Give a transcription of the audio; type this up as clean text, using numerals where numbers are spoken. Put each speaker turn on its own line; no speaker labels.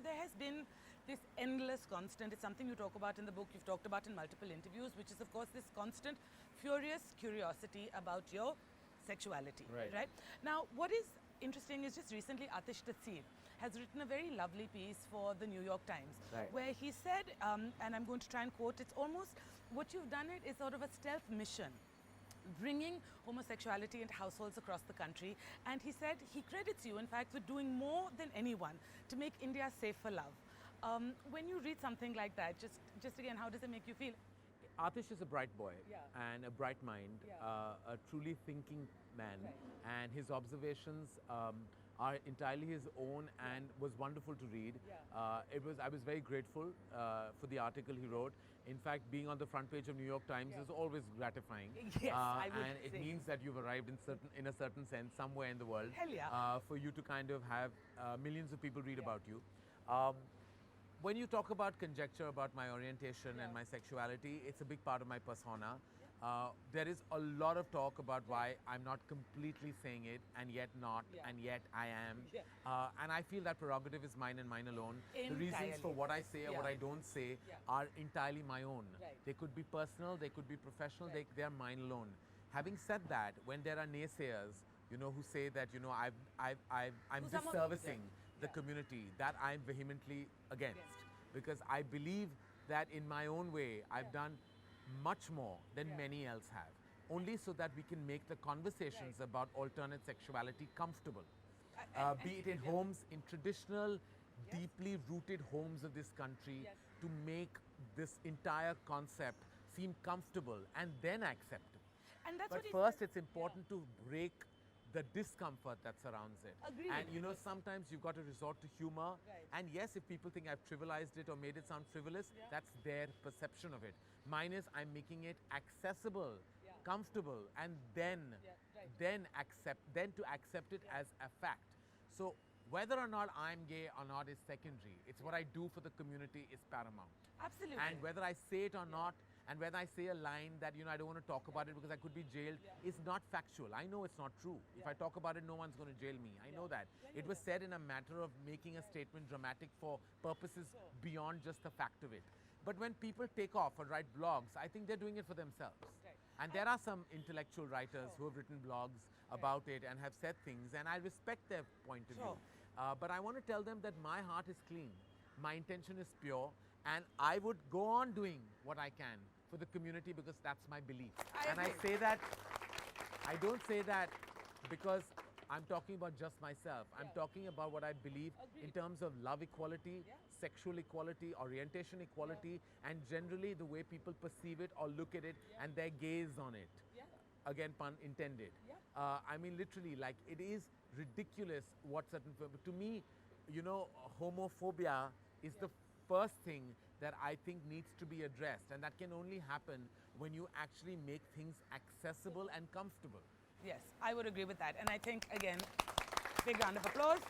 there has been this endless constant. It's something you talk about in the book, you've talked about in multiple interviews, which is, of course, this constant, furious curiosity about your sexuality.
Right.
Now, what is interesting is just recently Atish Tatsir has written a very lovely piece for the New York Times,
Right.
where he said, and I'm going to try and quote, it's almost what you've done it is sort of a stealth mission, bringing homosexuality into households across the country. And he said he credits you, in fact, with doing more than anyone to make India safe for love. When you read something like that, just again, how does it make you feel?
Atish is a bright boy
Yeah.
and a bright mind,
Yeah.
a truly thinking man,
Right.
and his observations are entirely his own and was wonderful to read.
Yeah.
I was very grateful for the article he wrote. In fact, being on the front page of New York Times
Yeah.
is always gratifying.
Yes, I would
and it
say.
means that you've arrived in a certain sense somewhere in the world.
Hell yeah.
For you to kind of have millions of people read
Yeah.
about you. When you talk about conjecture about my orientation
Yeah.
and my sexuality, it's a big part of my persona. There is a lot of talk about why I'm not completely saying it, and yet not,
Yeah.
and yet I am.
Yeah.
And I feel that prerogative is mine and mine alone. The reasons
Entirely.
for what I say or what
Yeah.
I don't say
Yeah.
are entirely my own.
Right.
They could be personal, they could be professional,
Right.
they are mine alone. Having said that, when there are naysayers, who say that, I'm
Who some of-
disservicing
Yeah.
the
Yeah.
community, that I'm vehemently against.
Against.
Because I believe that in my own way, I've
Yeah.
done much more than
Yeah.
many else have. Only so that we can make the conversations
Right.
about alternate sexuality comfortable. Be it in
yeah.
homes, in traditional,
Yes.
deeply rooted homes of this country,
Yes.
to make this entire concept seem comfortable and then acceptable.
And that's
But
what he
first,
said.
it's important to break the discomfort that surrounds it.
Agreed.
And sometimes you've got to resort to humor.
Right.
And yes, if people think I've trivialized it or made it sound frivolous,
Yeah.
that's their perception of it. Mine is I'm making it accessible,
Yeah.
comfortable, and then,
Yeah, right.
then to accept it as a fact. So whether or not I'm gay or not is secondary. It's what I do for the community is paramount.
Absolutely.
And whether I say it or not, and whether I say a line that, I don't want to talk about it because I could be jailed,
Yeah.
is not factual. I know it's not true. If
Yeah.
I talk about it, no one's going to jail me. I know that.
Yeah,
It was said in a matter of making a statement dramatic for purposes
Sure.
beyond just the fact of it. But when people take off or write blogs, I think they're doing it for themselves.
Right.
And there are some intellectual writers who have written blogs about it and have said things, and I respect their point of
Sure.
view. But I want to tell them that my heart is clean, my intention is pure, and I would go on doing what I can for the community because that's my belief.
I
I
agree.
say that, I don't say that because I'm talking about just myself. I'm
Yeah.
talking about what I believe in
Agreed.
terms of love equality,
Yeah.
sexual equality, orientation equality, and generally the way people perceive it or look at it
Yeah.
and their gaze on it.
Yeah.
Again, pun intended.
Yeah.
I mean, literally, like, it is ridiculous what certain, to me, homophobia is the first thing that I think needs to be addressed, and that can only happen when you actually make things accessible and comfortable.
Yes, I would agree with that. And I think, again, big round of applause.